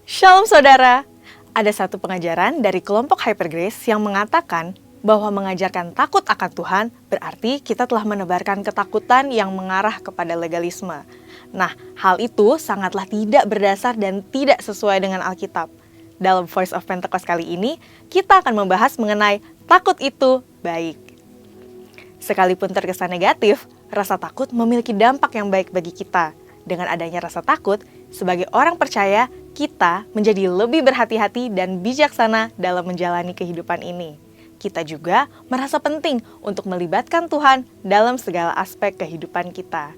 Shalom saudara, ada satu pengajaran dari kelompok Hypergrace yang mengatakan bahwa mengajarkan takut akan Tuhan berarti kita telah menebarkan ketakutan yang mengarah kepada legalisme. Nah, hal itu sangatlah tidak berdasar dan tidak sesuai dengan Alkitab. Dalam Voice of Pentecost kali ini, kita akan membahas mengenai takut itu baik. Sekalipun terkesan negatif, rasa takut memiliki dampak yang baik bagi kita. Dengan adanya rasa takut, sebagai orang percaya, kita menjadi lebih berhati-hati dan bijaksana dalam menjalani kehidupan ini. Kita juga merasa penting untuk melibatkan Tuhan dalam segala aspek kehidupan kita.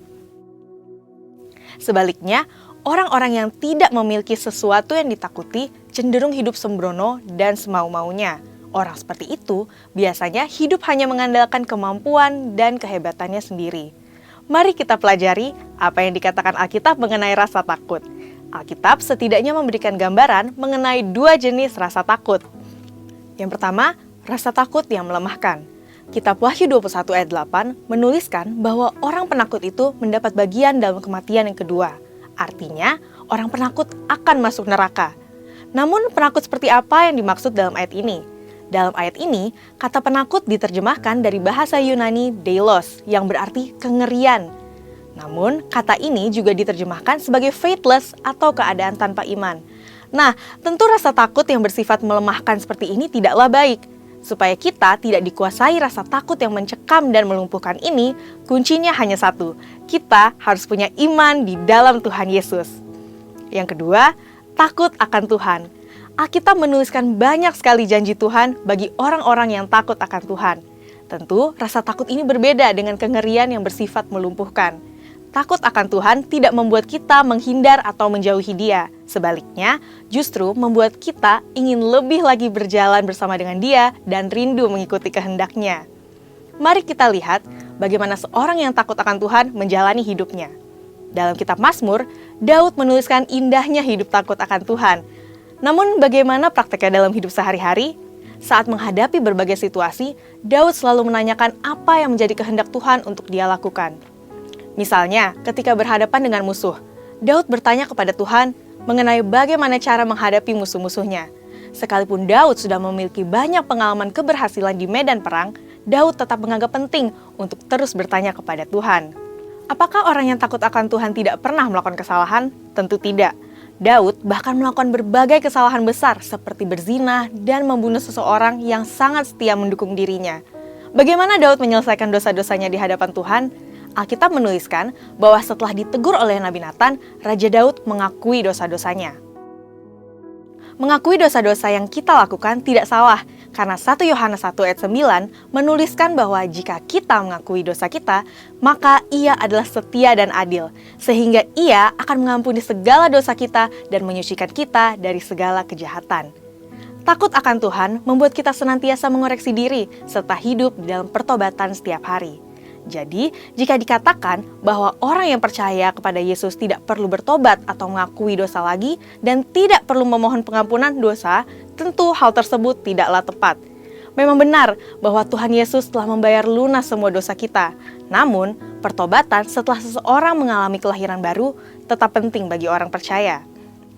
Sebaliknya, orang-orang yang tidak memiliki sesuatu yang ditakuti cenderung hidup sembrono dan semau-maunya. Orang seperti itu biasanya hidup hanya mengandalkan kemampuan dan kehebatannya sendiri. Mari kita pelajari apa yang dikatakan Alkitab mengenai rasa takut. Alkitab setidaknya memberikan gambaran mengenai dua jenis rasa takut. Yang pertama, rasa takut yang melemahkan. Kitab Wahyu 21 ayat 8 menuliskan bahwa orang penakut itu mendapat bagian dalam kematian yang kedua. Artinya, orang penakut akan masuk neraka. Namun, penakut seperti apa yang dimaksud dalam ayat ini? Dalam ayat ini, kata penakut diterjemahkan dari bahasa Yunani deilos, yang berarti kengerian. Namun, kata ini juga diterjemahkan sebagai faithless atau keadaan tanpa iman. Nah, tentu rasa takut yang bersifat melemahkan seperti ini tidaklah baik. Supaya kita tidak dikuasai rasa takut yang mencekam dan melumpuhkan ini, kuncinya hanya satu. Kita harus punya iman di dalam Tuhan Yesus. Yang kedua, takut akan Tuhan. Alkitab menuliskan banyak sekali janji Tuhan bagi orang-orang yang takut akan Tuhan. Tentu, rasa takut ini berbeda dengan kengerian yang bersifat melumpuhkan. Takut akan Tuhan tidak membuat kita menghindar atau menjauhi Dia. Sebaliknya, justru membuat kita ingin lebih lagi berjalan bersama dengan Dia dan rindu mengikuti kehendak-Nya. Mari kita lihat bagaimana seorang yang takut akan Tuhan menjalani hidupnya. Dalam kitab Mazmur, Daud menuliskan indahnya hidup takut akan Tuhan. Namun bagaimana prakteknya dalam hidup sehari-hari? Saat menghadapi berbagai situasi, Daud selalu menanyakan apa yang menjadi kehendak Tuhan untuk dia lakukan. Misalnya, ketika berhadapan dengan musuh, Daud bertanya kepada Tuhan mengenai bagaimana cara menghadapi musuh-musuhnya. Sekalipun Daud sudah memiliki banyak pengalaman keberhasilan di medan perang, Daud tetap menganggap penting untuk terus bertanya kepada Tuhan. Apakah orang yang takut akan Tuhan tidak pernah melakukan kesalahan? Tentu tidak. Daud bahkan melakukan berbagai kesalahan besar seperti berzina dan membunuh seseorang yang sangat setia mendukung dirinya. Bagaimana Daud menyelesaikan dosa-dosanya di hadapan Tuhan? Alkitab menuliskan bahwa setelah ditegur oleh Nabi Nathan, Raja Daud mengakui dosa-dosanya. Mengakui dosa-dosa yang kita lakukan tidak salah, karena 1 Yohanes 1 ayat 9 menuliskan bahwa jika kita mengakui dosa kita, maka Ia adalah setia dan adil, sehingga Ia akan mengampuni segala dosa kita dan menyucikan kita dari segala kejahatan. Takut akan Tuhan membuat kita senantiasa mengoreksi diri, serta hidup di dalam pertobatan setiap hari. Jadi, jika dikatakan bahwa orang yang percaya kepada Yesus tidak perlu bertobat atau mengakui dosa lagi dan tidak perlu memohon pengampunan dosa, tentu hal tersebut tidaklah tepat. Memang benar bahwa Tuhan Yesus telah membayar lunas semua dosa kita. Namun, pertobatan setelah seseorang mengalami kelahiran baru tetap penting bagi orang percaya.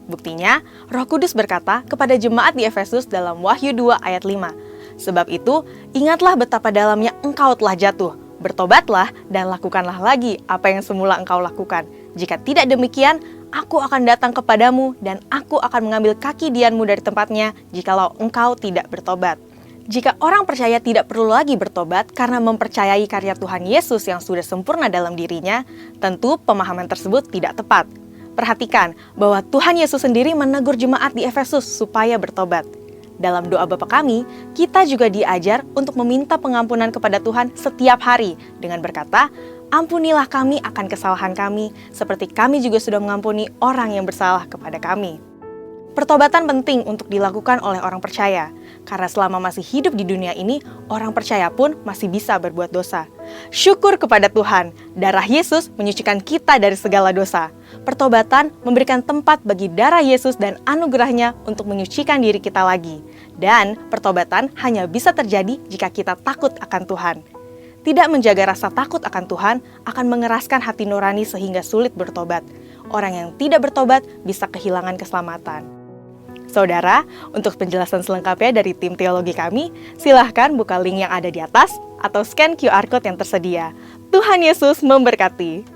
Buktinya, Roh Kudus berkata kepada jemaat di Efesus dalam Wahyu 2 ayat 5, "Sebab itu, ingatlah betapa dalamnya engkau telah jatuh. Bertobatlah dan lakukanlah lagi apa yang semula engkau lakukan. Jika tidak demikian, aku akan datang kepadamu dan aku akan mengambil kaki dianmu dari tempatnya jikalau engkau tidak bertobat." Jika orang percaya tidak perlu lagi bertobat karena mempercayai karya Tuhan Yesus yang sudah sempurna dalam dirinya, tentu pemahaman tersebut tidak tepat. Perhatikan bahwa Tuhan Yesus sendiri menegur jemaat di Efesus supaya bertobat. Dalam doa Bapa kami, kita juga diajar untuk meminta pengampunan kepada Tuhan setiap hari dengan berkata, "Ampunilah kami akan kesalahan kami, seperti kami juga sudah mengampuni orang yang bersalah kepada kami." Pertobatan penting untuk dilakukan oleh orang percaya, karena selama masih hidup di dunia ini, orang percaya pun masih bisa berbuat dosa. Syukur kepada Tuhan, darah Yesus menyucikan kita dari segala dosa. Pertobatan memberikan tempat bagi darah Yesus dan anugerahnya untuk menyucikan diri kita lagi. Dan pertobatan hanya bisa terjadi jika kita takut akan Tuhan. Tidak menjaga rasa takut akan Tuhan akan mengeraskan hati nurani sehingga sulit bertobat. Orang yang tidak bertobat bisa kehilangan keselamatan. Saudara, untuk penjelasan selengkapnya dari tim teologi kami, silahkan buka link yang ada di atas atau scan QR Code yang tersedia. Tuhan Yesus memberkati.